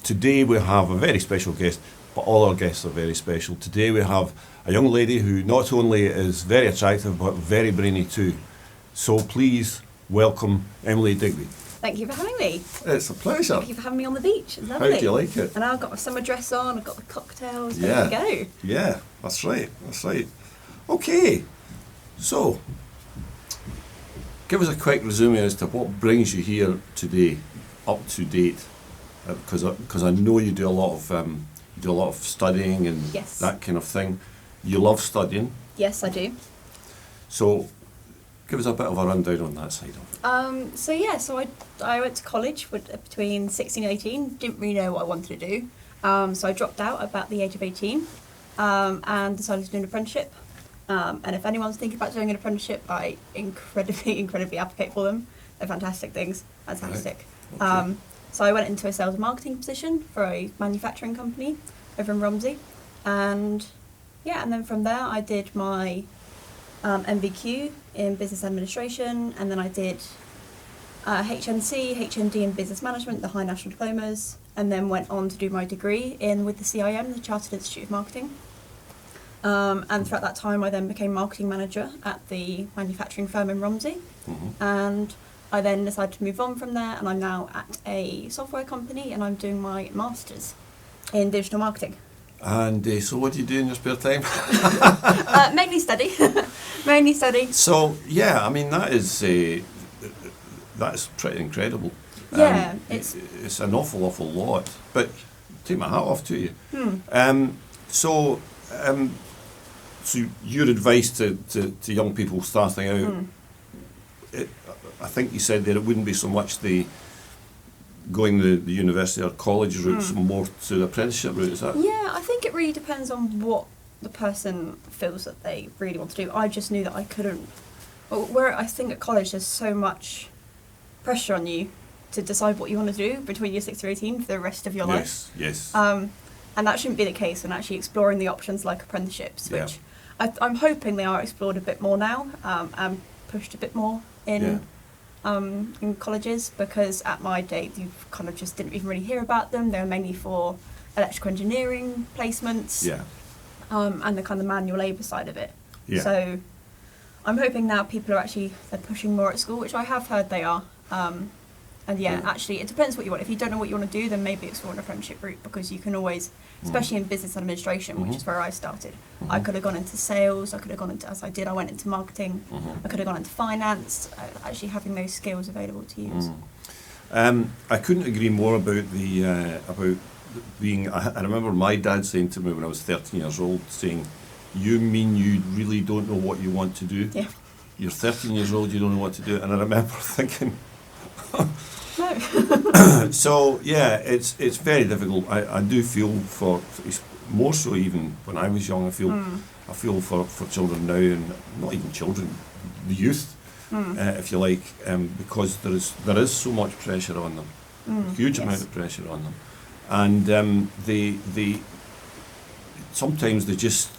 Today we have a very special guest, but all our guests are very special. Today we have a young lady who not only is very attractive, but very brainy too. So please welcome Emily Digweed. Thank you for having me. It's a pleasure. Thank you for having me on the beach. It's lovely. How do you like it? And I've got a summer dress on, I've got the cocktails, Yeah. ready to go. Yeah, that's right. Okay, so give us a quick resume as to what brings you here today, up to date, because I know you do a lot of studying and Yes. that kind of thing. You love studying, Yes, I do. so give us a bit of a rundown on that side of it. So I went to college between 16 and 18, didn't really know what I wanted to do. So I dropped out about the age of 18 and decided to do an apprenticeship. And if anyone's thinking about doing an apprenticeship, I incredibly advocate for them. They're fantastic things. Fantastic. Right. Okay. So I went into a sales and marketing position for a manufacturing company over in Romsey. And then from there I did my MVQ in business administration, and then I did HNC, HND in business management, the high national diplomas, and then went on to do my degree with the CIM, the Chartered Institute of Marketing. And throughout that time I then became marketing manager at the manufacturing firm in Romsey. Mm-hmm. And I then decided to move on from there, and I'm now at a software company and I'm doing my master's in digital marketing. And so what do you do in your spare time? Mainly study. Mainly study. So yeah, I mean that's pretty incredible. Yeah, it's an awful lot. But take my hat off to you. So your advice to young people starting out, I think you said that it wouldn't be so much going the university or college route, more to the apprenticeship route, is that? Yeah, I think it really depends on what the person feels that they really want to do. I just knew that I couldn't. Where I think at college there's so much pressure on you to decide what you want to do between your 6 to 18 for the rest of your life. Yes. And that shouldn't be the case when actually exploring the options like apprenticeships, which I'm hoping they are explored a bit more now and pushed a bit more in colleges, because at my day you kind of just didn't even really hear about them. They were mainly for electrical engineering placements and the kind of manual labour side of it. Yeah. So I'm hoping now people are they're pushing more at school, which I have heard they are. Actually it depends what you want. If you don't know what you want to do, then maybe explore an apprenticeship route, because you can always, especially in business administration, which is where I started, I could have gone into sales, I could have gone into, as I did, I went into marketing, I could have gone into finance, actually having those skills available to use. I couldn't agree more about about being, I remember my dad saying to me when I was 13 years old, saying, "You mean you really don't know what you want to do? Yeah. You're 13 years old, you don't know what to do." And I remember thinking, no. So yeah, it's very difficult. I do feel for, more so even when I was young, I feel for children now, and not even children, the youth, if you like, because there is so much pressure on them, huge amount of pressure on them, and they sometimes they just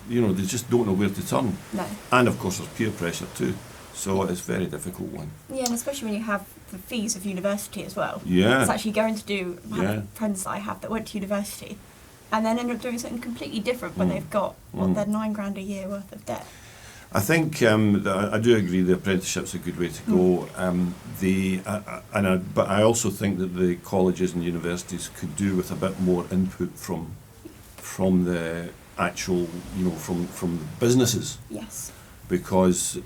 don't know where to turn. No. And of course there's peer pressure too. So it's a very difficult one. Yeah, and especially when you have the fees of university as well. Yeah. It's actually going to do, I have friends that I have that went to university and then end up doing something completely different when they've got their $9,000 a year worth of debt. I think I do agree the apprenticeship's a good way to go. But I also think that the colleges and universities could do with a bit more input from the actual, from the businesses. Yes. Because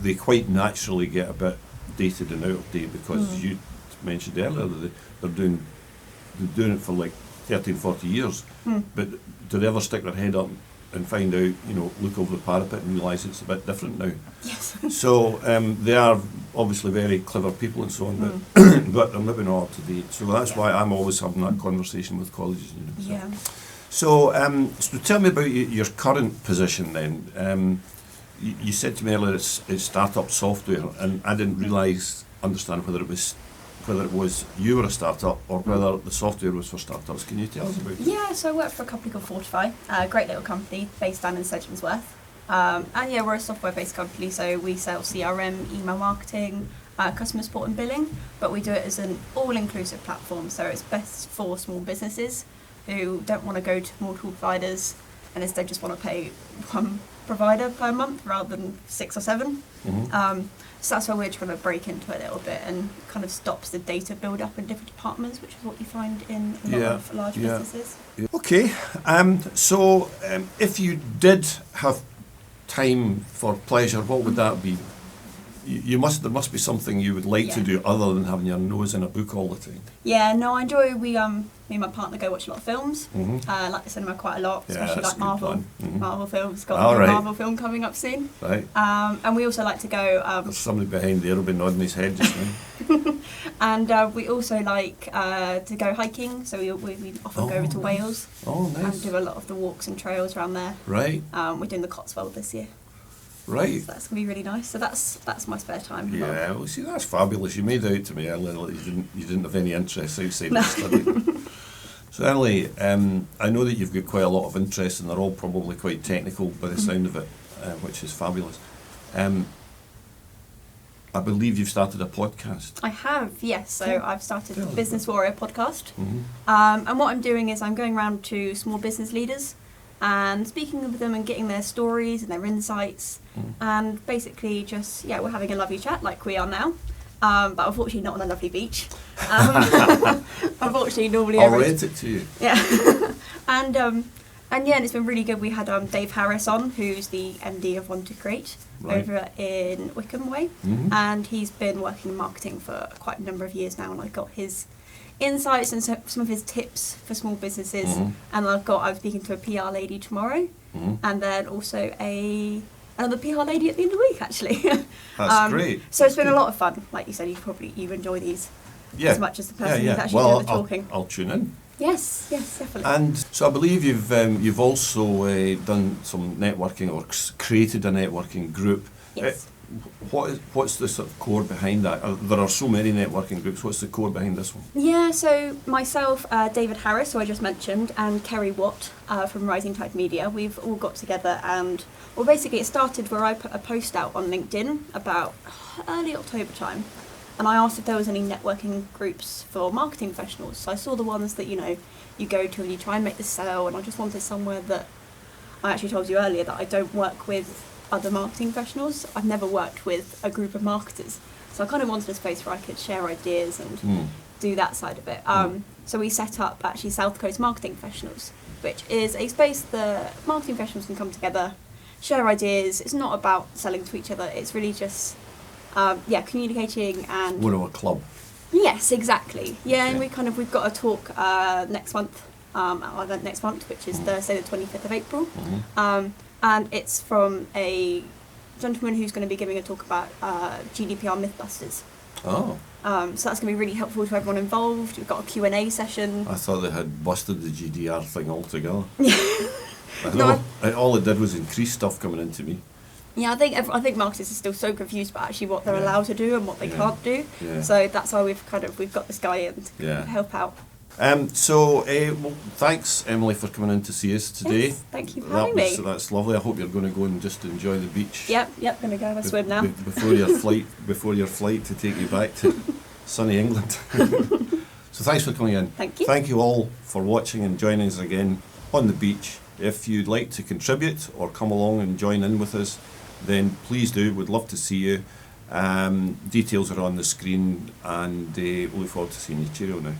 they quite naturally get a bit dated and out of date, because you mentioned earlier that they're doing it for like 30, 40 years. But do they ever stick their head up and find out, look over the parapet and realise it's a bit different now? Yes. So they are obviously very clever people and so on, but they're maybe not up to date. So that's why I'm always having that conversation with colleges and universities. Yeah. So tell me about your current position then. You said to me earlier it's startup software, and I didn't understand whether it was you were a startup or whether the software was for startups. Can you tell us about it? Yeah, so I work for a company called Fortify, a great little company based down in Sedgensworth. We're a software-based company, so we sell CRM, email marketing, customer support and billing, but we do it as an all-inclusive platform, so it's best for small businesses who don't want to go to multiple providers and instead just want to pay one provider per month rather than 6 or 7. So that's why we're trying to break into it a little bit and kind of stops the data build up in different departments, which is what you find in a lot of large businesses. Okay, so if you did have time for pleasure, what would that be? There must be something you would like to do other than having your nose in a book all the time. Yeah, no, I enjoy. Me and my partner go watch a lot of films. I like the cinema quite a lot, especially like Marvel. Marvel films. Got a Marvel film coming up soon. Right. And we also like to go. There's somebody behind there will be nodding his head just now. And we also like to go hiking. So we often go over to Wales. Oh, nice. And do a lot of the walks and trails around there. Right. We're doing the Cotswold this year. Right. So that's going to be really nice. So that's my spare time. Yeah, well, see, that's fabulous. You made out to me earlier that you didn't have any interest outside of study. So Emily, I know that you've got quite a lot of interest and they're all probably quite technical by the sound of it, which is fabulous. I believe you've started a podcast. I have, yes. So I've started the Business Warrior podcast. And what I'm doing is I'm going around to small business leaders and speaking with them and getting their stories and their insights, and basically just, we're having a lovely chat like we are now, but unfortunately not on a lovely beach. Unfortunately, normally I'll rent it to you. Yeah. and it's been really good. We had Dave Harris on, who's the MD of Want to Create over in Wickham Way, and he's been working in marketing for quite a number of years now, and I got his insights and some of his tips for small businesses, and I'm speaking to a PR lady tomorrow, and then also another PR lady at the end of the week actually. That's great. So it's been a lot of fun. Like you said, you enjoy these as much as the person who's actually doing the talking. I'll tune in. Yes, definitely. And so I believe you've also done some networking or created a networking group. Yes. What's the sort of core behind that? There are so many networking groups. What's the core behind this one? Yeah, so myself, David Harris, who I just mentioned, and Kerry Watt from Rising Tide Media, we've all got together and, basically it started where I put a post out on LinkedIn about early October time, and I asked if there was any networking groups for marketing professionals. So I saw the ones that, you go to and you try and make the sale, and I just wanted somewhere that, I actually told you earlier that I don't work with other marketing professionals. I've never worked with a group of marketers, so I kind of wanted a space where I could share ideas and do that side of it. So we set up actually South Coast Marketing Professionals, which is a space that marketing professionals can come together, share ideas. It's not about selling to each other, it's really just communicating and more of a club. Yes, exactly. And we've got a talk next month, our event next month, which is Thursday the 25th of April. And it's from a gentleman who's going to be giving a talk about GDPR Mythbusters. So that's going to be really helpful to everyone involved. We've got a Q&A session. I thought they had busted the GDPR thing altogether. All it did was increase stuff coming into me. Yeah, I think marketers are still so confused about actually what they're allowed to do and what they can't do. So that's why we've got this guy in to help out. Thanks, Emily, for coming in to see us today. Yes, thank you for having me. That's lovely. I hope you're going to go and just enjoy the beach. Yep, going to go have a swim now. Before your flight to take you back to sunny England. So thanks for coming in. Thank you. Thank you all for watching and joining us again on the beach. If you'd like to contribute or come along and join in with us, then please do. We'd love to see you. Details are on the screen, and we look forward to seeing you. Cheerio now.